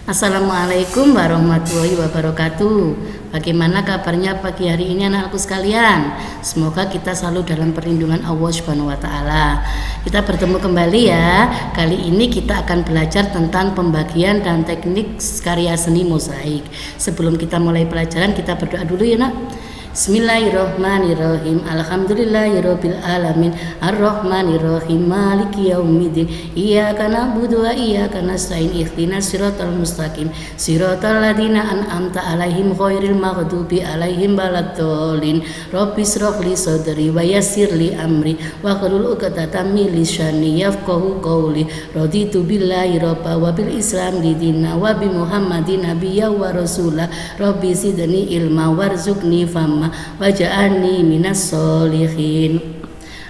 Assalamualaikum warahmatullahi wabarakatuh. Bagaimana kabarnya pagi hari ini anak-anakku sekalian? Semoga kita selalu dalam perlindungan Allah Subhanahu wa taala. Kita bertemu kembali ya. Kali ini kita akan belajar tentang pembagian dan teknik karya seni mozaik. Sebelum kita mulai pelajaran, kita berdoa dulu ya, Nak. Bismillahirrahmanirrahim. Alhamdulillahirabbil alamin. Arrahmanirrahim. Maliki yaumiddin. Iyyaka na'budu wa iyyaka nasta'in. Ihdinas siratal mustaqim. Siratal ladzina an'amta 'alaihim ghairil maghdubi 'alaihim waladdallin. Rabbis shrah li sadri wa yassir li amri wa hlul 'uqdatam min lisani yafqahu qawli. Raditu billahi rabba wa bil islam dinan wa bi Muhammadin nabiyya wa rasula. Rabbi zidni ilma warzuqni fahma waj'alni minas sholihin.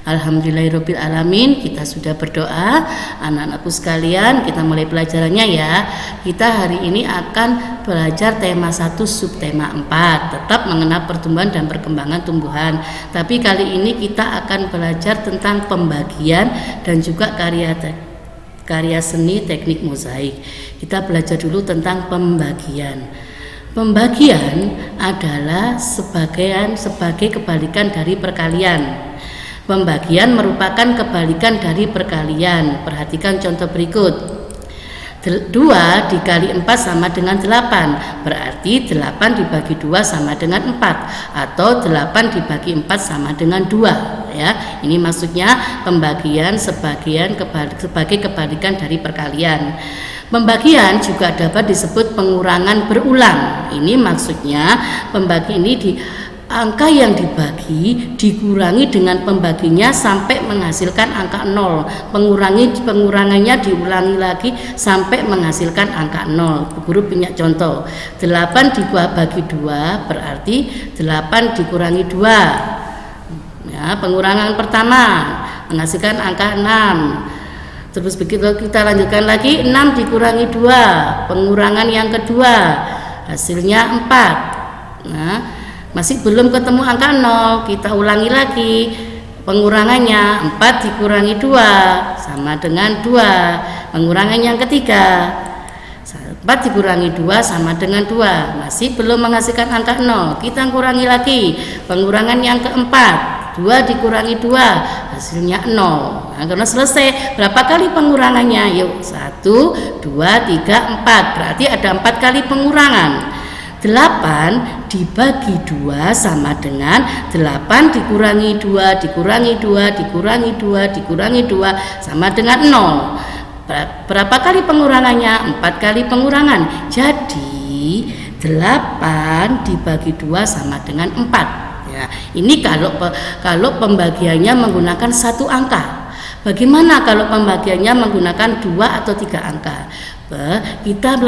Alhamdulillahirabbil alamin. Kita sudah berdoa. Anak-anakku sekalian, kita mulai pelajarannya ya. Kita hari ini akan belajar tema 1 subtema 4, tetap mengenal pertumbuhan dan perkembangan tumbuhan. Tapi kali ini kita akan belajar tentang pembagian dan juga karya seni teknik mozaik. Kita belajar dulu tentang pembagian. Pembagian adalah sebagai kebalikan dari perkalian. Pembagian merupakan kebalikan dari perkalian. Perhatikan contoh berikut. 2 dikali 4 sama dengan 8. Berarti 8 dibagi 2 sama dengan 4. Atau 8 dibagi 4 sama dengan 2 ya. Ini maksudnya pembagian sebagai kebalikan dari perkalian. Pembagian juga dapat disebut pengurangan berulang. Ini maksudnya pembagi ini angka yang dibagi dikurangi dengan pembaginya sampai menghasilkan angka 0. Pengurangannya diulangi lagi sampai menghasilkan angka 0. Guru punya contoh. 8 dibagi 2 berarti 8 dikurangi 2. Ya, pengurangan pertama menghasilkan angka 6. Terus begitu kita lanjutkan lagi, 6 dikurangi 2, pengurangan yang kedua, hasilnya 4. Nah, masih belum ketemu angka 0, kita ulangi lagi pengurangannya. 4 dikurangi 2 sama dengan 2, pengurangan yang ketiga, 4 dikurangi 2 sama dengan 2, masih belum menghasilkan angka 0, kita kurangi lagi pengurangan yang keempat. 2 dikurangi 2 hasilnya 0. Nah, karena selesai, berapa kali pengurangannya? Yuk, 1, 2, 3, 4. Berarti ada 4 kali pengurangan. 8 dibagi 2 sama dengan 8 dikurangi 2 dikurangi 2 dikurangi 2 dikurangi 2 sama dengan 0. Berapa kali pengurangannya? 4 kali pengurangan. Jadi 8 dibagi 2 sama dengan 4. Ya, ini kalau pembagiannya menggunakan 1 angka. Bagaimana kalau pembagiannya menggunakan 2 atau 3 angka? Kita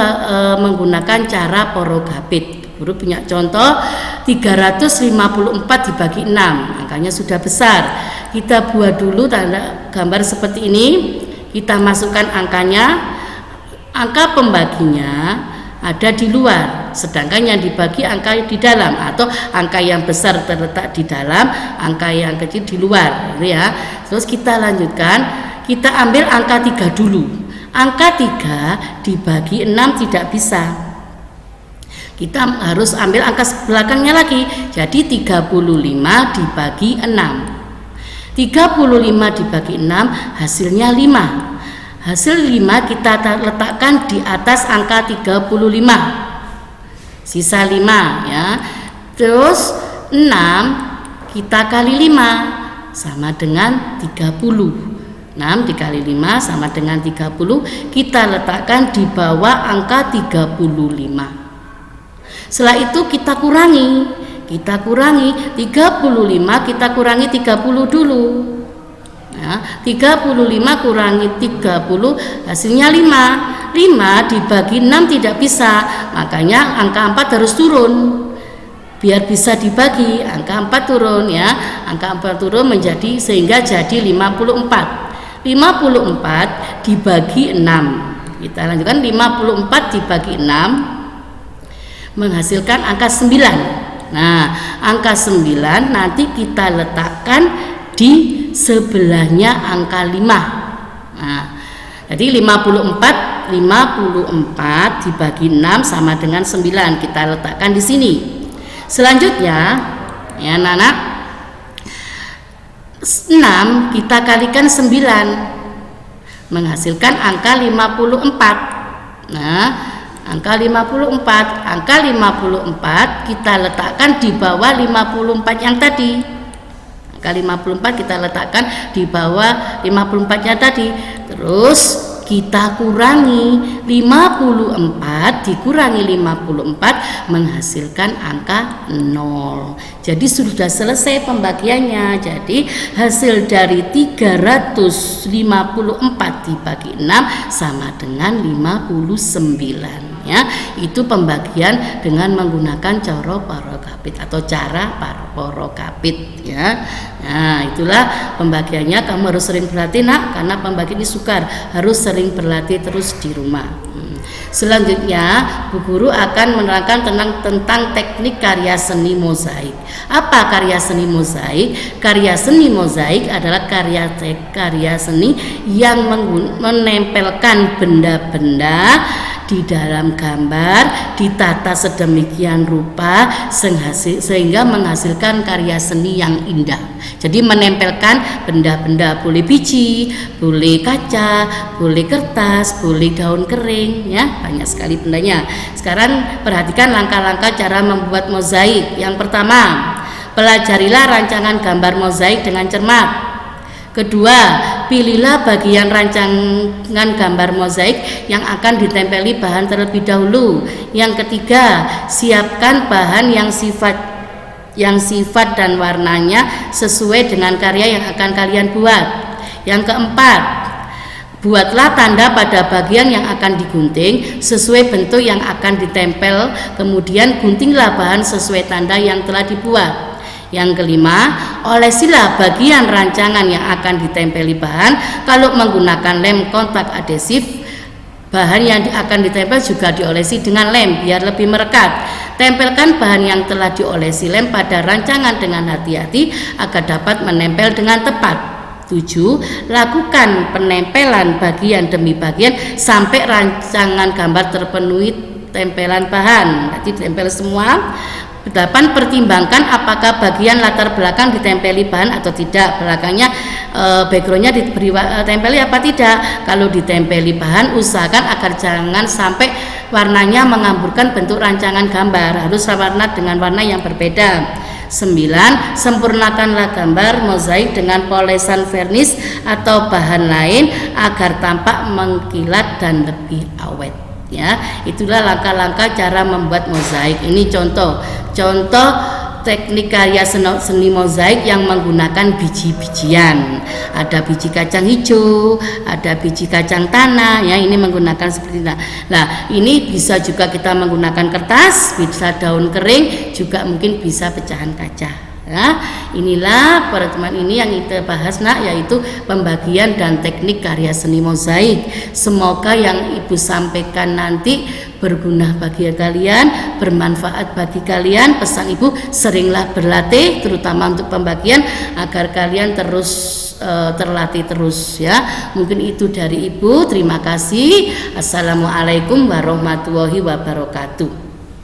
menggunakan cara porogapit. Guru punya contoh 354 dibagi 6. Angkanya sudah besar. Kita buat dulu tanda gambar seperti ini. Kita masukkan angkanya. Angka pembaginya ada di luar, sedangkan yang dibagi angka di dalam, atau angka yang besar terletak di dalam, angka yang kecil di luar, gitu ya. Terus kita lanjutkan, kita ambil angka 3 dulu. Angka 3 dibagi 6 tidak bisa. Kita harus ambil angka belakangnya lagi. Jadi 35 dibagi 6. 35 dibagi 6 hasilnya 5. Hasil 5 kita letakkan di atas angka 35. Sisa 5 ya. Terus 6 kita kali 5 sama dengan 30. 6 dikali 5 sama dengan 30. Kita letakkan di bawah angka 35. Setelah itu kita kurangi. 35 kita kurangi 30 dulu. Ya, 35 kurangi 30 hasilnya 5. 5 dibagi 6 tidak bisa, makanya angka 4 harus turun. Biar bisa dibagi, angka 4 turun ya. Angka 4 turun menjadi sehingga jadi 54. 54 dibagi 6. Kita lanjutkan, 54 dibagi 6 menghasilkan angka 9. Nah, angka 9 nanti kita letakkan di sebelahnya angka 5. Nah, jadi 54 54 dibagi 6 sama dengan 9. Kita letakkan di sini. Selanjutnya, ya anak-anak, 6 kita kalikan 9 menghasilkan angka 54. Nah, angka 54 kita letakkan di bawah 54 yang tadi. Angka 54 kita letakkan di bawah 54-nya tadi. Terus kita kurangi 54 dikurangi 54 menghasilkan angka 0. Jadi sudah selesai pembagiannya. Jadi hasil dari 354 dibagi 6 sama dengan 59, ya. Itu pembagian dengan menggunakan cara parokapit atau cara parokapit, ya. Nah, itulah pembagiannya. Kamu harus sering berlatih, Nak, karena pembagian ini sukar, harus sering berlatih terus di rumah. Selanjutnya, Bu Guru akan menerangkan tentang teknik karya seni mozaik. Apa karya seni mozaik? Karya seni mozaik adalah karya seni yang menempelkan benda-benda di dalam gambar ditata sedemikian rupa sehingga menghasilkan karya seni yang indah. Jadi menempelkan benda-benda, boleh biji, boleh kaca, boleh kertas, boleh daun kering, ya, banyak sekali bendanya. Sekarang perhatikan langkah-langkah cara membuat mozaik. Yang pertama, pelajarilah rancangan gambar mozaik dengan cermat. Kedua, pilihlah bagian rancangan gambar mozaik yang akan ditempeli bahan terlebih dahulu. Yang ketiga, siapkan bahan yang sifat dan warnanya sesuai dengan karya yang akan kalian buat. Yang keempat, buatlah tanda pada bagian yang akan digunting sesuai bentuk yang akan ditempel. Kemudian guntinglah bahan sesuai tanda yang telah dibuat. Yang kelima, olesilah bagian rancangan yang akan ditempeli bahan. Kalau menggunakan lem kontak adhesif, bahan yang akan ditempel juga diolesi dengan lem biar lebih merekat. Tempelkan bahan yang telah diolesi lem pada rancangan dengan hati-hati agar dapat menempel dengan tepat. 7. Lakukan penempelan bagian demi bagian sampai rancangan gambar terpenuhi tempelan bahan. Nanti ditempel semua. 8. Pertimbangkan apakah bagian latar belakang ditempeli bahan atau tidak. Belakangnya backgroundnya diberi tempeli apa tidak. Kalau ditempeli bahan, usahakan agar jangan sampai warnanya mengamburkan bentuk rancangan gambar. Harus warna dengan warna yang berbeda. 9. Sempurnakanlah gambar mozaik dengan polesan vernis atau bahan lain agar tampak mengkilat dan lebih awet, ya. Itulah langkah-langkah cara membuat mozaik. Ini contoh teknik karya seni mozaik yang menggunakan biji-bijian. Ada biji kacang hijau, ada biji kacang tanah, ya, ini menggunakan seperti itu. Nah, ini bisa juga kita menggunakan kertas, bisa daun kering, juga mungkin bisa pecahan kaca. Ya, inilah pertemuan ini yang kita bahas, Nak, yaitu pembagian dan teknik karya seni mozaik. Semoga yang Ibu sampaikan nanti berguna bagi kalian, bermanfaat bagi kalian. Pesan Ibu, seringlah berlatih terutama untuk pembagian agar kalian terus terlatih terus, ya. Mungkin itu dari Ibu. Terima kasih. Assalamualaikum warahmatullahi wabarakatuh.